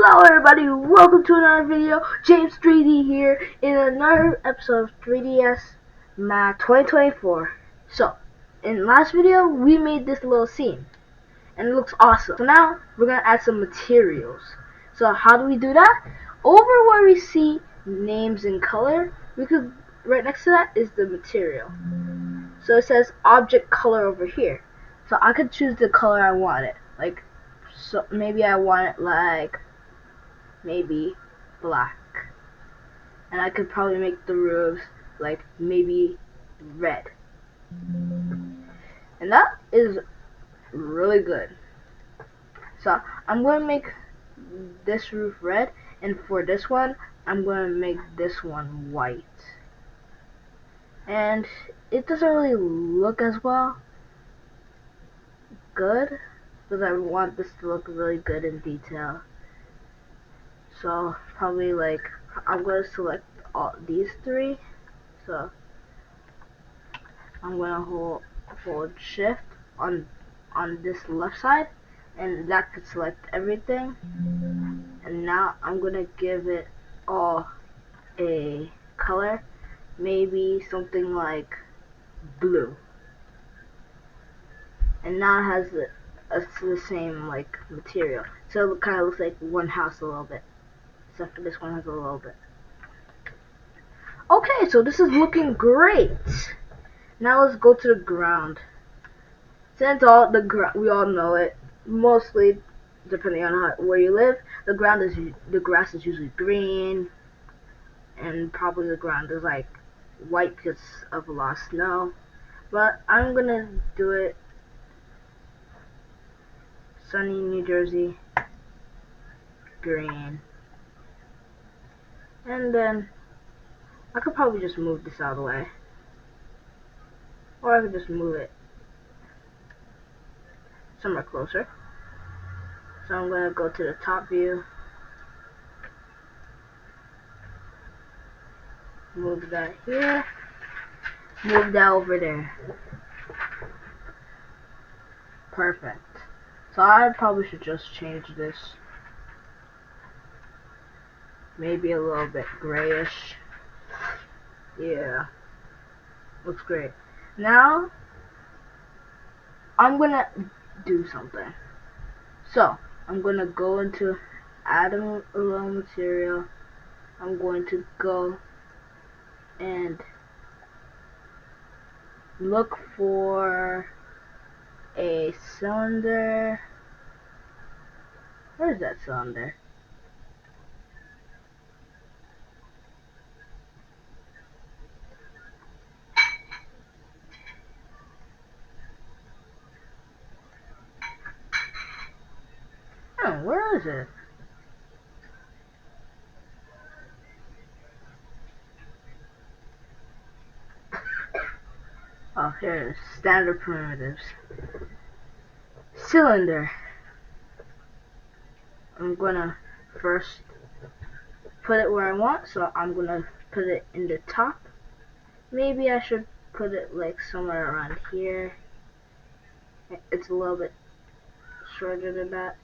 Hello everybody, welcome to another video. James 3D here in another episode of 3DS Math 2024. So, in last video we made this little scene and it looks awesome. So now we're gonna add some materials. So how do we do that? Over where we see names in color, we could right next to that is the material. So it says object color over here. So I could choose the color I want it. So maybe I want it like maybe black, and I could probably make the roofs like maybe red, and that is really good. So I'm going to make this roof red, and for this one I'm going to make this one white, and it doesn't really look as good because I want this to look really good in detail. So probably like I'm going to select all these three. So I'm going to hold shift on this left side, and that could select everything. And now I'm going to give it all a color, maybe something like blue. And now it has the same like material, so it kind of looks like one house a little bit, except for this one has a little bit. Okay, so this is looking great. Now let's go to the ground. Since we all know it, mostly depending on where you live, the grass is usually green, and probably the ground is like white because of a lot of snow. But I'm gonna do it sunny New Jersey, green, and then I could probably just move this out of the way, or I could just move it somewhere closer. So I'm gonna go to the top view, move that here, move that over there. Perfect. So I probably should just change this maybe a little bit grayish. Yeah, looks great. Now I'm gonna do something. So I'm gonna go into add a little material. I'm going to go and look for a cylinder. Where's that cylinder? Oh, where is it? Oh, here it is. Standard primitives. Cylinder. I'm gonna first put it where I want, so I'm gonna put it in the top. Maybe I should put it like somewhere around here. It's a little bit shorter than that.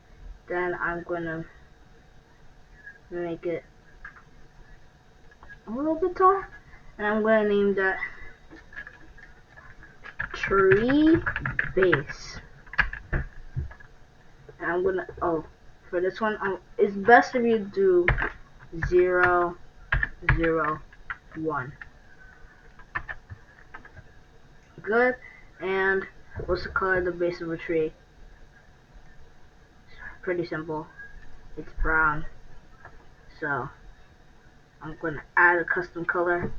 Then I'm gonna make it a little bit taller, and I'm gonna name that tree base. And I'm gonna for this one, it's best if you do 0, 0, 1. Good. And what's the color of the base of a tree? It's pretty simple. It's brown. So I'm gonna add a custom color.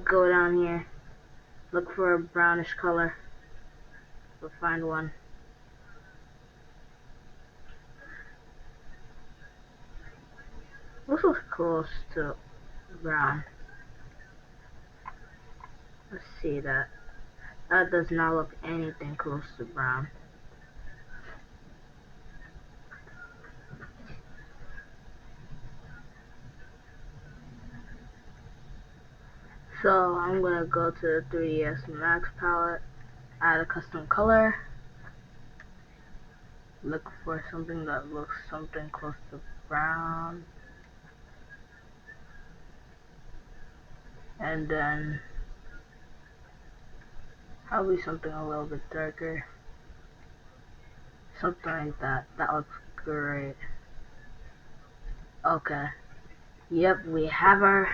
Go down here, look for a brownish color. We'll find one. This looks close to brown. Let's see that. That does not look anything close to brown. So I'm gonna go to the 3ds Max palette, add a custom color. look for something that looks something close to brown, and then probably something a little bit darker, something like that. That looks great. Okay. Yep, we have our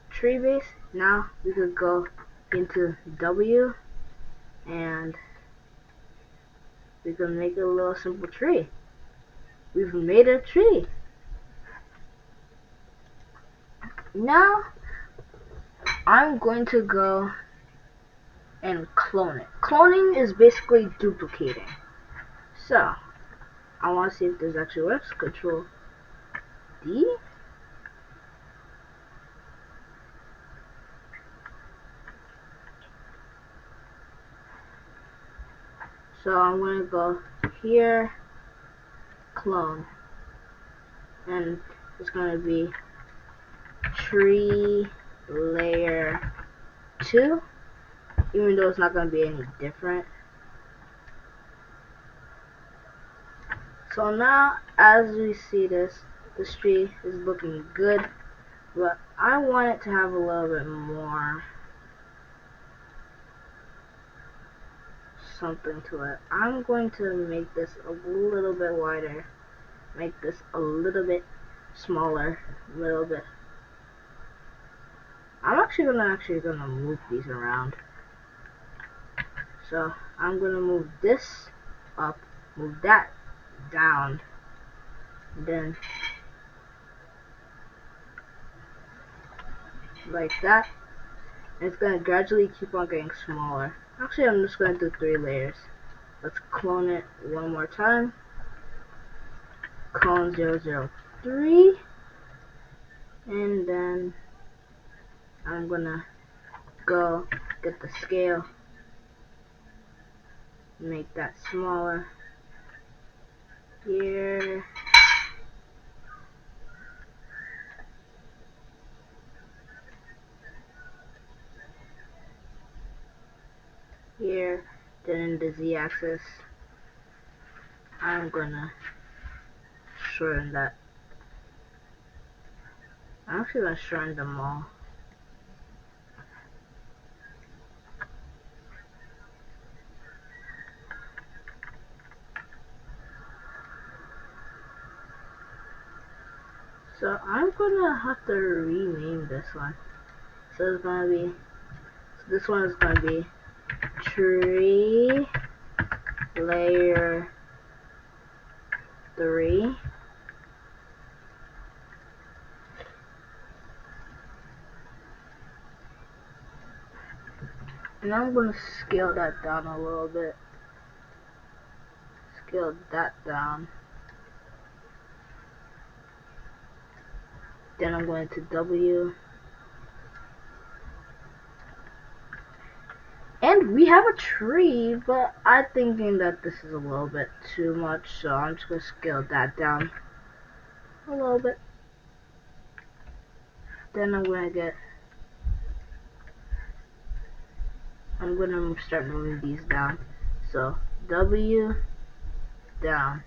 tree base. Now we could go into W and we can make a little simple tree. We've made a tree. Now I'm going to go and clone it. Cloning is basically duplicating. So I want to see if this actually works. Control D. So I'm going to go here, clone, and it's going to be tree layer 2, even though it's not going to be any different. So now, as we see this tree is looking good, but I want it to have a little bit more something to it. I'm going to make this a little bit wider, make this a little bit smaller, a little bit. I'm actually gonna move these around. So I'm gonna move this up, move that down, then like that. And it's gonna gradually keep on getting smaller. Actually, I'm just gonna do 3 layers. Let's clone it one more time. Clone 003, and then I'm gonna go get the scale, make that smaller. Here, here, then in the z-axis, I'm gonna shorten that. I'm actually gonna shorten them all. So I'm gonna have to rename this one. So it's gonna be, so this one is gonna be tree layer 3. And I'm gonna scale that down a little bit. Scale that down. Then I'm going to W. And we have a tree, but I'm thinking that this is a little bit too much, so I'm just gonna scale that down a little bit. Then I'm gonna start moving these down. So W down,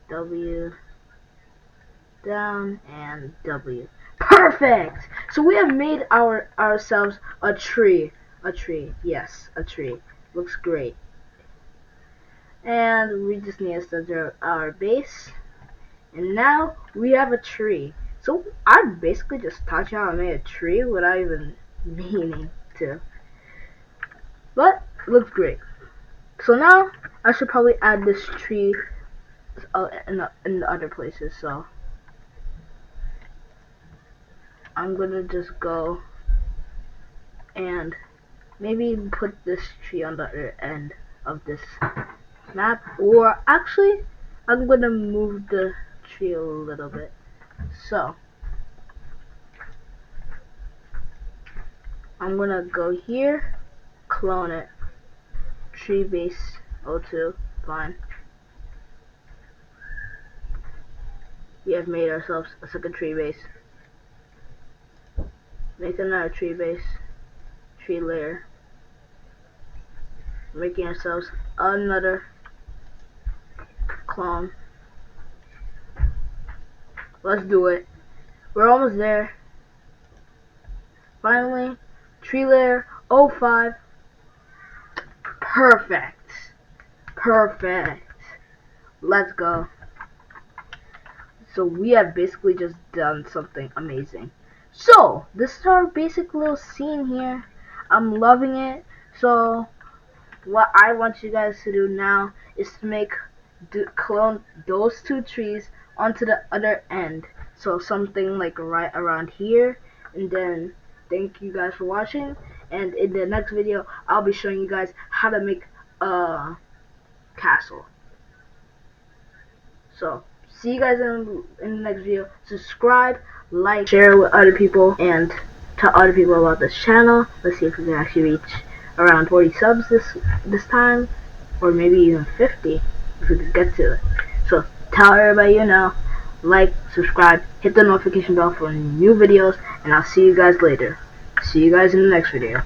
W down, and W. Perfect! So we have made ourselves a tree. A tree, yes, a tree. Looks great. And we just need to center our base. And now we have a tree. So I basically just taught you how I made a tree without even meaning to. But it looks great. So now I should probably add this tree in the other places. So I'm gonna just go and maybe put this tree on the other end of this map, or actually I'm gonna move the tree a little bit. So I'm gonna go here, clone it, tree base 02, fine. We have made ourselves a second tree base. Make another tree base, tree layer. making ourselves another clone. Let's do it. We're almost there. Finally, tree layer 05. Perfect. Perfect. Let's go. So we have basically just done something amazing. So this is our basic little scene here. I'm loving it. So what I want you guys to do now is to clone those two trees onto the other end. So something like right around here. And then thank you guys for watching. And in the next video, I'll be showing you guys how to make a castle. So see you guys in the next video. Subscribe, like, share with other people, and tell other people about this channel. Let's see if we can actually reach around 40 subs this time, or maybe even 50 if we could get to it. So tell everybody you know, like, subscribe, hit the notification bell for new videos, and I'll see you guys later. See you guys in the next video.